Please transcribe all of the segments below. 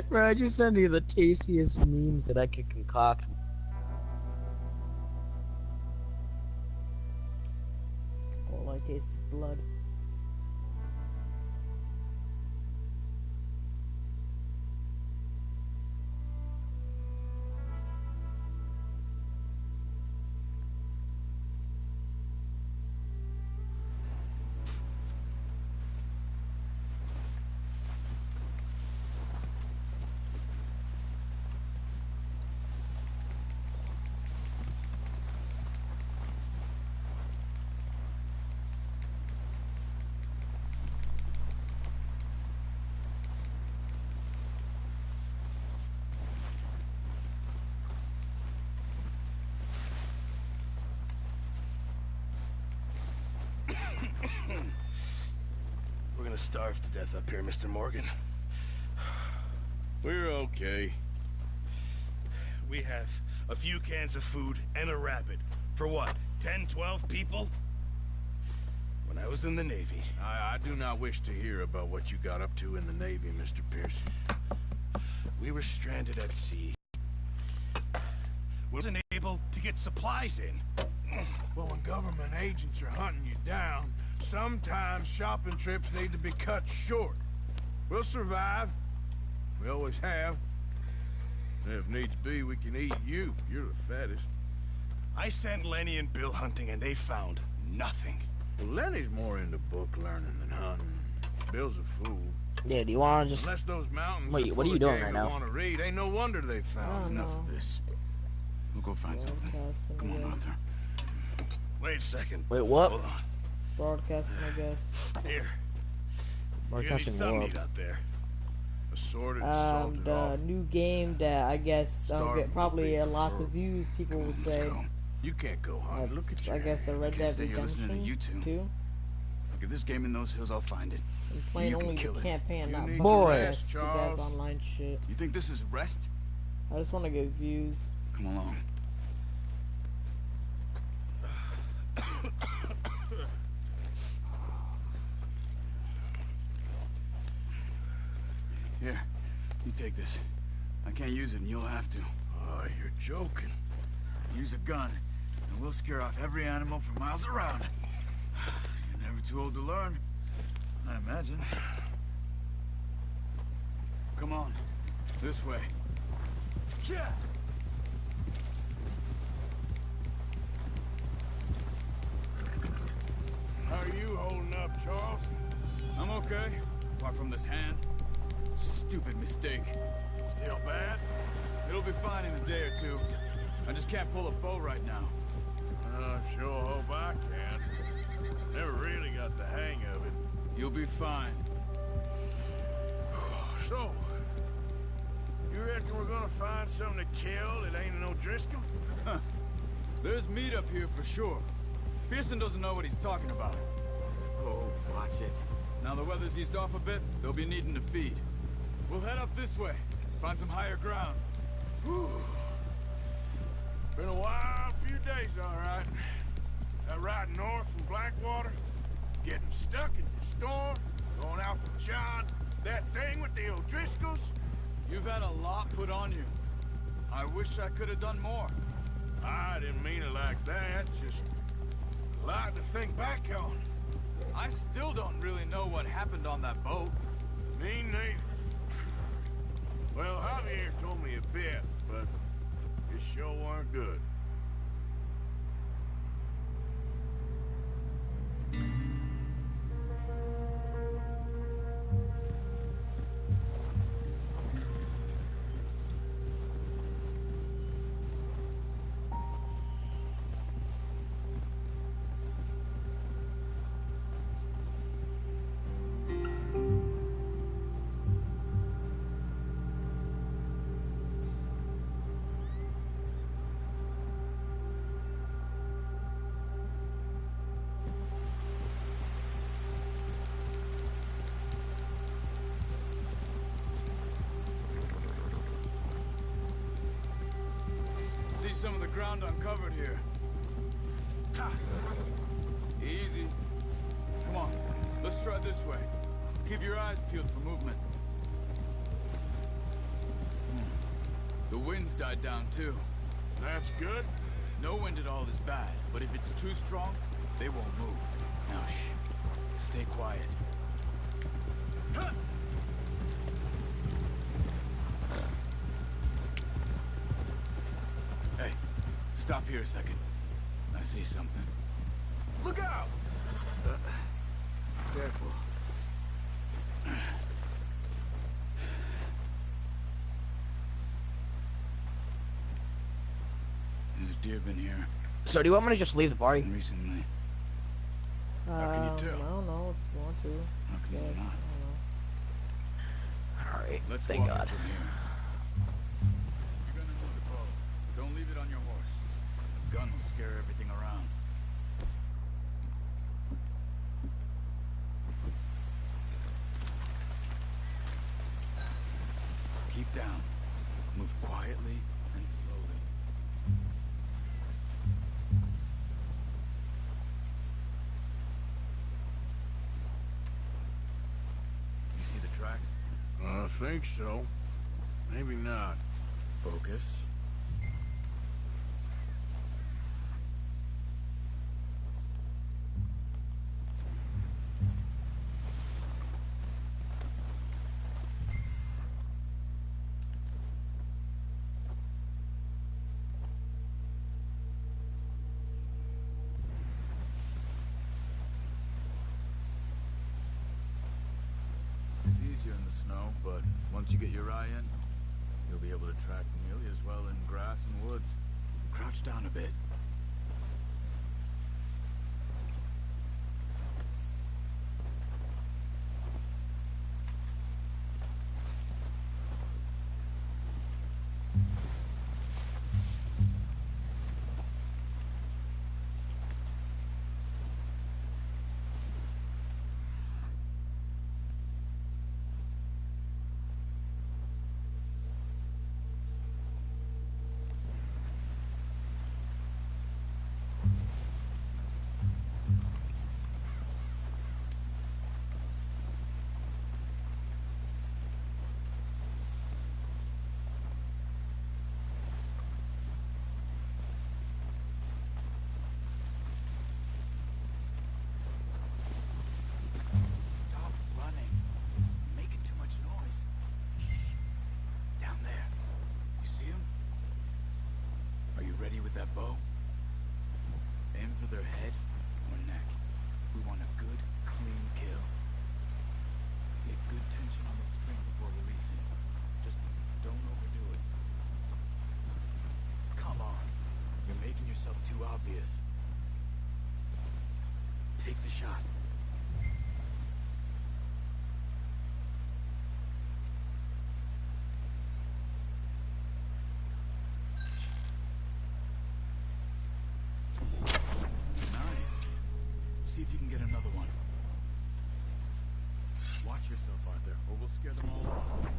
Bro, I just sent you the tastiest memes that I could concoct. All I taste is blood. We're gonna starve to death up here, Mr. Morgan. We're okay. We have a few cans of food and a rabbit. For what, 10, 12 people? When I was in the Navy... I do not wish to hear about what you got up to in the Navy, Mr. Pearson. We were stranded at sea. We wasn't able to get supplies in. Well, when government agents are hunting you down, sometimes shopping trips need to be cut short. We'll survive. We always have. And if needs be, we can eat you. You're the fattest. I sent Lenny and Bill hunting, and they found nothing. Well, Lenny's more into book learning than hunting. Bill's a fool. Yeah, do you want to just... Unless those mountains Wait, what are you doing right now? Want to read, ain't no wonder they found Enough of this. We'll go find something. Come on, Arthur. Wait a second. Wait, what? Hold on. Broadcasting, I guess. Here. Broadcasting You're gonna need what? some meat out there. Assorted, salted The off. new game that I guess get probably lots of views. People would Let's say. go. You can't go hunting. Look at That's, you. I guess the Red Can't Dead stay here listening to Redemption you two. too. Look, if this game in those hills, I'll find it. I'm playing You can only the kill it. campaign, You not need fucking to the rest, rest. You Charles. guys online shit. You think this is rest? I just want to get views. Come along. Here, you take this. I can't use it, and you'll have to. Oh, you're joking. Use a gun, and we'll scare off every animal for miles around. You're never too old to learn, I imagine. Come on, this way. Yeah. How are you holding up, Charles? I'm okay, apart from this hand. Stupid mistake. Still bad? It'll be fine in a day or two. I just can't pull a bow right now. I sure hope I can. Never really got the hang of it. You'll be fine. So, you reckon we're gonna find something to kill that ain't no Driscoll? Huh. There's meat up here for sure. Pearson doesn't know what he's talking about. Oh, watch it. Now the weather's eased off a bit, they'll be needing to feed. We'll head up this way, find some higher ground. Whew. Been a wild few days, all right. That ride north from Blackwater, getting stuck in the storm, going out from John, that thing with the O'Driscolls. You've had a lot put on you. I wish I could have done more. I didn't mean it like that, just a lot to think back on. I still don't really know what happened on that boat. Me neither. Well, Javier told me a bit, but it sure weren't good. See some of the ground uncovered here. Ha! Easy. Come on, let's try this way. Keep your eyes peeled for movement. The wind's died down too. That's good. No wind at all is bad, but if it's too strong, they won't move. Now shh. Stay quiet. Hey, stop here a second. I see something. Look out! Careful. There's deer been here So do you want me to just leave the party? recently. How can you tell? I don't know if you want to. How can Yes, you not? I Alright, Let's thank walk God. it from here. You're gonna need a bow. Don't leave it on your horse. The gun will scare everything around. Keep down. Move quietly and slowly. You see the tracks? I think so. Maybe not. Focus. It's easier in the snow, but once you get your eye in, you'll be able to track nearly as well in grass and woods. Crouch down a bit. Stop running. Making too much noise. Shh. Down there. You see him? Are you ready with that bow? Aim for their head or neck. We want a good, clean kill. Get good tension on the string before releasing. Just don't overdo it. Come on. You're making yourself too obvious. Take the shot. Nice. See if you can get another one. Watch yourself, Arthur, or we'll scare them all off.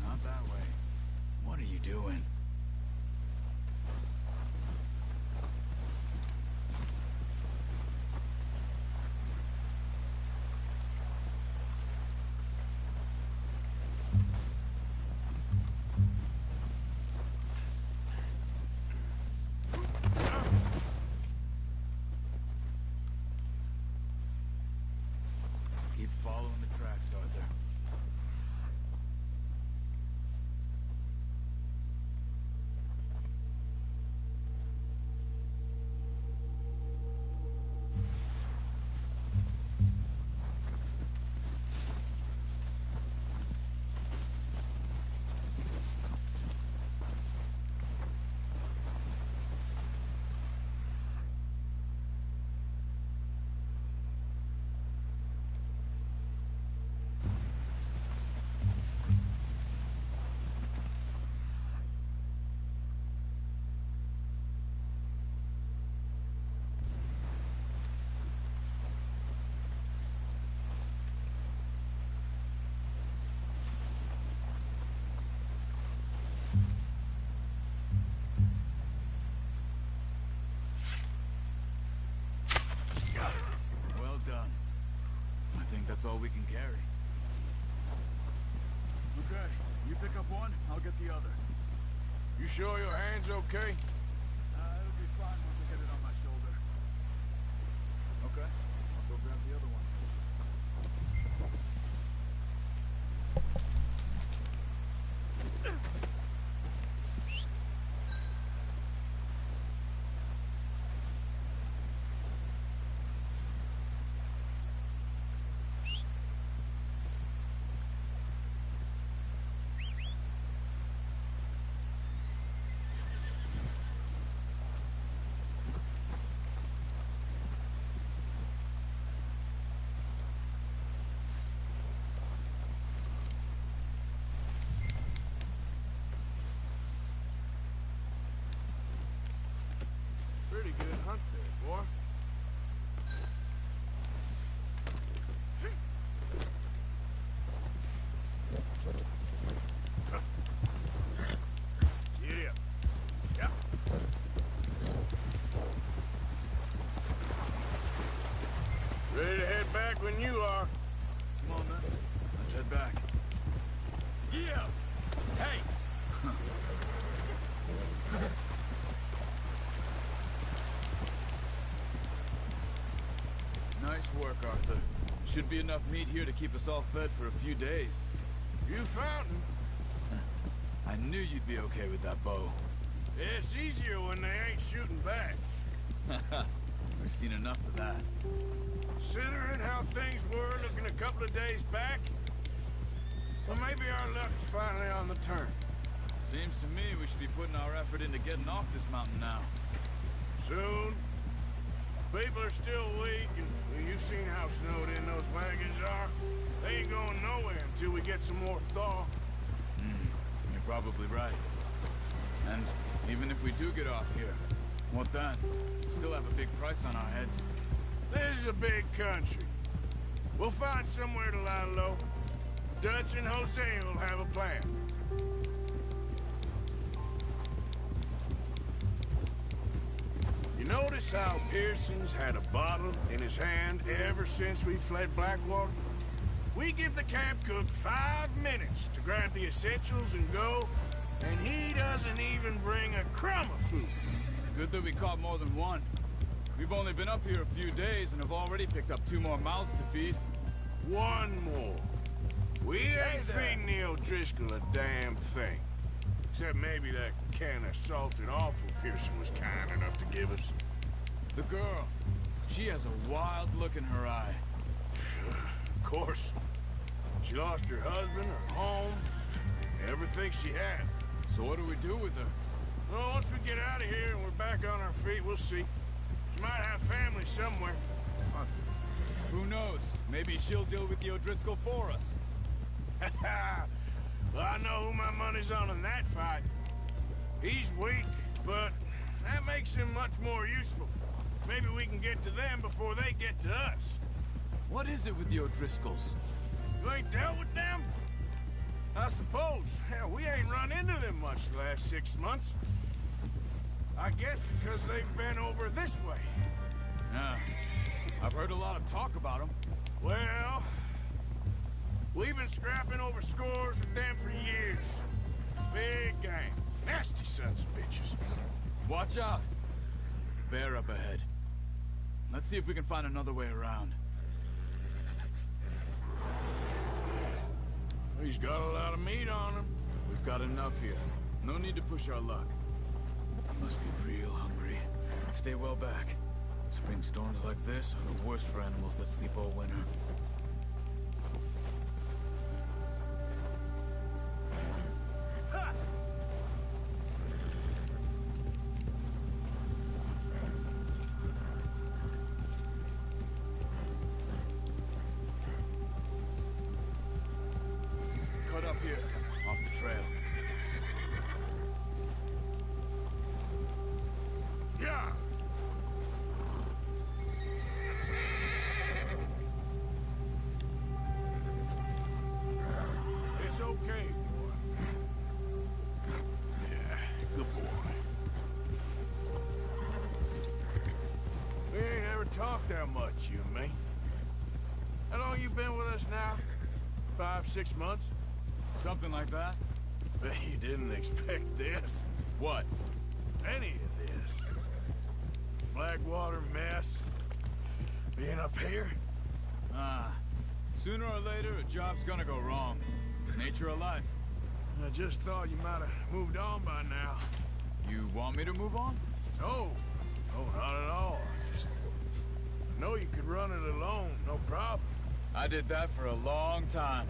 Not that way. What are you doing? think that's all we can carry. Okay, you pick up one, I'll get the other. You sure your hand's okay? It'll be fine once I get it on my shoulder. Okay, I'll go grab the other one. Pretty good hunt there, boy. Yeah. Yeah. Ready to head back when you are. Come on, man. Let's head back. Yeah! Hey! Nice work, Arthur. Should be enough meat here to keep us all fed for a few days. You found him. I knew you'd be okay with that bow. It's easier when they ain't shooting back. We've seen enough of that. Considering how things were looking a couple of days back, well, maybe our luck's finally on the turn. Seems to me we should be putting our effort into getting off this mountain now. Soon. People are still weak, and well, you've seen how snowed in those wagons are. They ain't going nowhere until we get some more thaw. You're probably right. And even if we do get off here, what then? We still have a big price on our heads. This is a big country. We'll find somewhere to lie low. Dutch and Jose will have a plan. You notice how Pearson's had a bottle in his hand ever since we fled Blackwater? We give the camp cook 5 minutes to grab the essentials and go, and he doesn't even bring a crumb of food. Good that we caught more than one. We've only been up here a few days and have already picked up 2 more mouths to feed. One more. We ain't feeding the O'Driscoll a damn thing. Except maybe that can of salted offal Pearson was kind enough to give us. The girl. She has a wild look in her eye. Of course. She lost her husband, her home, everything she had. So what do we do with her? Well, once we get out of here and we're back on our feet, we'll see. She might have family somewhere. Who knows? Maybe she'll deal with the O'Driscoll for us. Well, I know who my money's on in that fight. He's weak, but that makes him much more useful. Maybe we can get to them before they get to us. What is it with the O'Driscolls? You ain't dealt with them? I suppose. Hell, we ain't run into them much the last 6 months. I guess because they've been over this way. Yeah. I've heard a lot of talk about them. Well, we've been scrapping over scores with them for years. Big gang. Nasty sons of bitches. Watch out. Bear up ahead. Let's see if we can find another way around. He's got a lot of meat on him. We've got enough here. No need to push our luck. You must be real hungry. Stay well back. Spring storms like this are the worst for animals that sleep all winter. Cut up here, off the trail. Yeah. It's okay, boy. Yeah, good boy. We ain't ever talked that much, you and me. How long you been with us now? 5, 6 months? Something like that? Bet you didn't expect this. What? Any of this. Blackwater mess. Being up here? Sooner or later, a job's gonna go wrong. Nature of life. I just thought you might have moved on by now. You want me to move on? No. No, not at all. I know you could run it alone, no problem. I did that for a long time.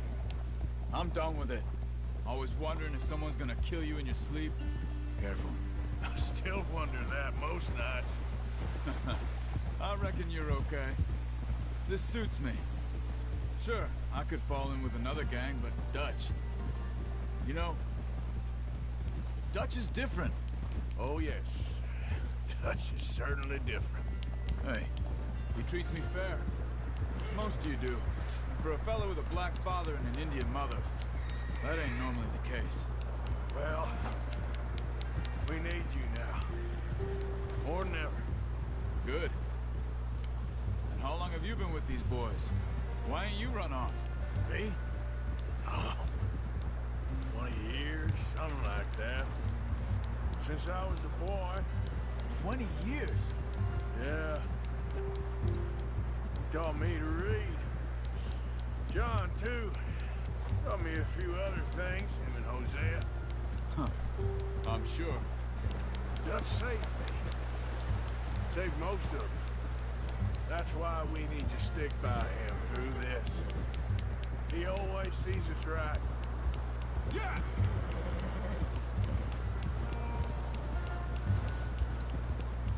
I'm done with it. Always wondering if someone's gonna kill you in your sleep. Careful. I still wonder that most nights. I reckon you're okay. This suits me. Sure, I could fall in with another gang, but Dutch... You know, Dutch is different. Oh, yes. Dutch is certainly different. Hey, he treats me fair. Most of you do. And for a fellow with a black father and an Indian mother, that ain't normally the case. Well, we need you now. More than ever. Good. And how long have you been with these boys? Why ain't you run off? Me? Oh, 20 years, something like that. Since I was a boy. 20 years? Yeah. Taught me to read. John, too. Taught me a few other things, him and Hosea. Huh. I'm sure. Dutch saved me. Saved most of us. That's why we need to stick by him through this. He always sees us right. Yeah!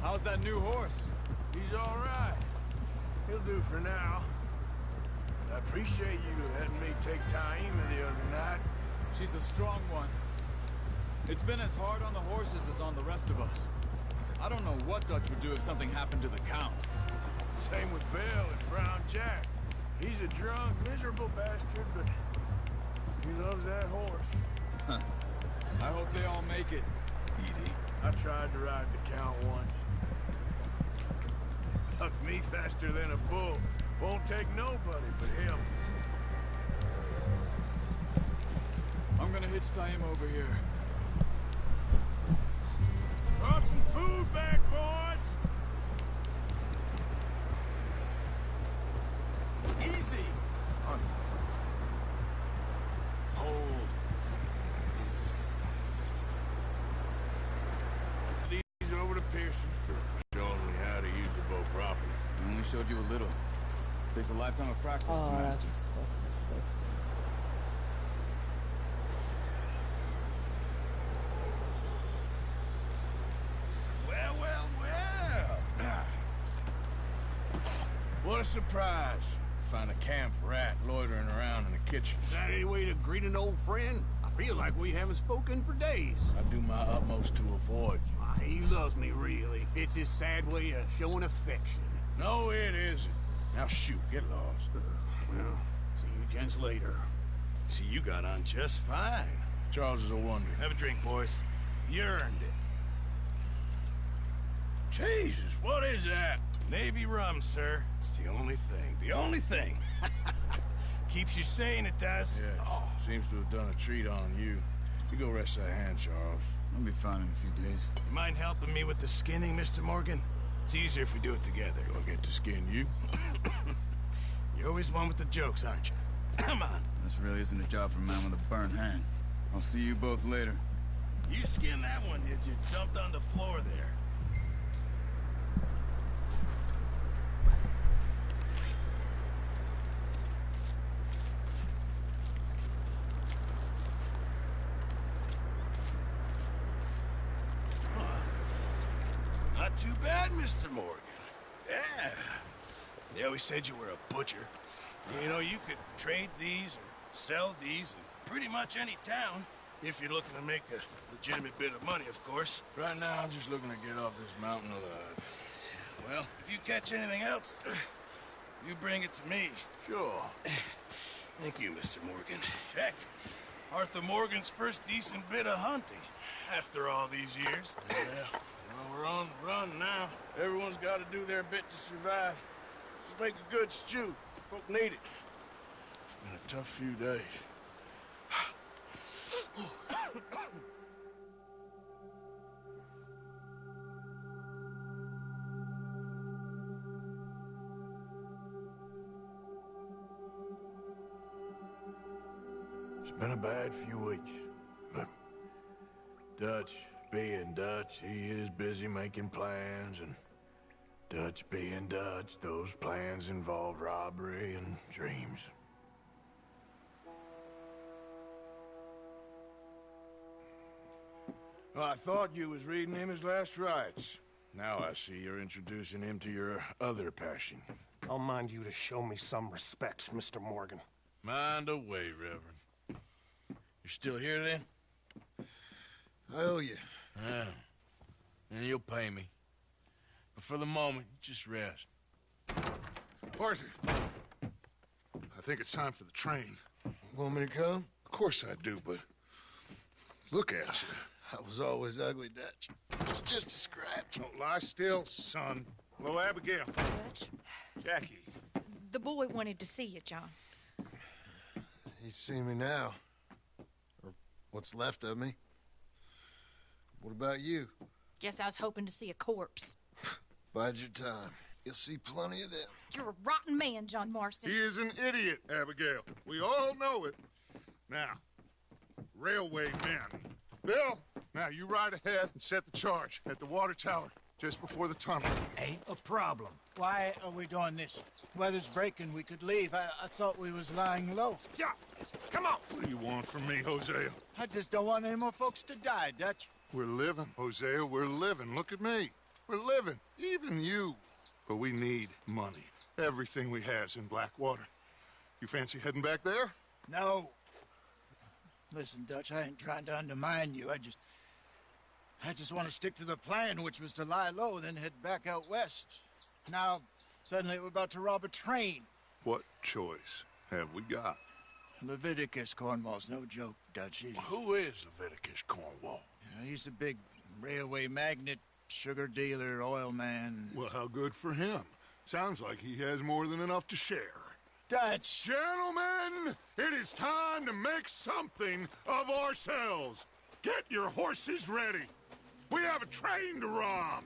How's that new horse? He's all right. He'll do for now. I appreciate you letting me take Taima the other night. She's a strong one. It's been as hard on the horses as on the rest of us. I don't know what Dutch would do if something happened to the Count. Same with Bill and Brown Jack. He's a drunk, miserable bastard, but he loves that horse. Huh. I hope they all make it. Easy. I tried to ride the Count once. Hucked me faster than a bull. Won't take nobody but him. I'm gonna hitch Taima over here. Brought some food back, boys! Easy! Hold. These over to Pearson. Showing me how to use the bow properly. I only showed you a little. Takes a lifetime of practice to Oh, master. that's fucking disgusting. Well, well, well. What a surprise. Find a camp rat loitering around in the kitchen. Is that any way to greet an old friend? I feel like we haven't spoken for days. I do my utmost to avoid you. Ah, he loves me, really. It's his sad way of showing affection. No, it isn't. Now shoot, get lost. Well, see you gents later. See, you got on just fine. Charles is a wonder. Have a drink, boys. You earned it. Jesus, what is that? Navy rum, sir. It's the only thing. The only thing. Keeps you sane, it does. Yes, seems to have done a treat on you. You go rest that hand, Charles. I'll be fine in a few days. You mind helping me with the skinning, Mr. Morgan? It's easier if we do it together. Do I get to skin you? You're always one with the jokes, aren't you? Come on. This really isn't a job for a man with a burnt hand. I'll see you both later. You skinned that one, did you? Jumped on the floor there. Not too bad, Mr. Morgan. Yeah. They always said you were a butcher. You know, you could trade these or sell these in pretty much any town. If you're looking to make a legitimate bit of money, of course. Right now, I'm just looking to get off this mountain alive. Well, if you catch anything else, you bring it to me. Sure. Thank you, Mr. Morgan. Heck, Arthur Morgan's first decent bit of hunting after all these years. Yeah. Well, we're on the run now. Everyone's got to do their bit to survive. Just make a good stew. Folk need it. tough few days. It's been a bad few weeks, but Dutch being Dutch, he is busy making plans, and Dutch being Dutch, those plans involve robbery and dreams. Well, I thought you was reading him his last rites. Now I see you're introducing him to your other passion. I'll mind you to show me some respect, Mr. Morgan. Mind away, Reverend. You still here, then? I owe you. Yeah. And you'll pay me. But for the moment, just rest. Arthur, I think it's time for the train. Want me to come? Of course I do, but look at you. I was always ugly, Dutch. It's just a scratch. Don't lie still, son. Hello, Abigail. Dutch, Jackie. the boy wanted to see you, John. He's seen me now. Or what's left of me. What about you? Guess I was hoping to see a corpse. Bide your time. You'll see plenty of them. You're a rotten man, John Marston. He is an idiot, Abigail. We all know it. Now, railway men. Bill, now you ride ahead and set the charge at the water tower just before the tunnel. Ain't a problem. Why are we doing this? Weather's breaking. We could leave. I thought we was lying low. Yeah, come on. What do you want from me, Hosea? I just don't want any more folks to die, Dutch. We're living, Hosea. We're living. Look at me. We're living. Even you. But we need money. Everything we has in Blackwater. You fancy heading back there? No. Listen, Dutch, I ain't trying to undermine you. I just want to stick to the plan, which was to lie low, then head back out west. Now, suddenly we're about to rob a train. What choice have we got? Leviticus Cornwall's no joke, Dutch. Who is Leviticus Cornwall? He's a big railway magnate, sugar dealer, oil man. Well, how good for him. Sounds like he has more than enough to share. Dutch! Gentlemen, it is time to make something of ourselves. Get your horses ready. We have a train to rob.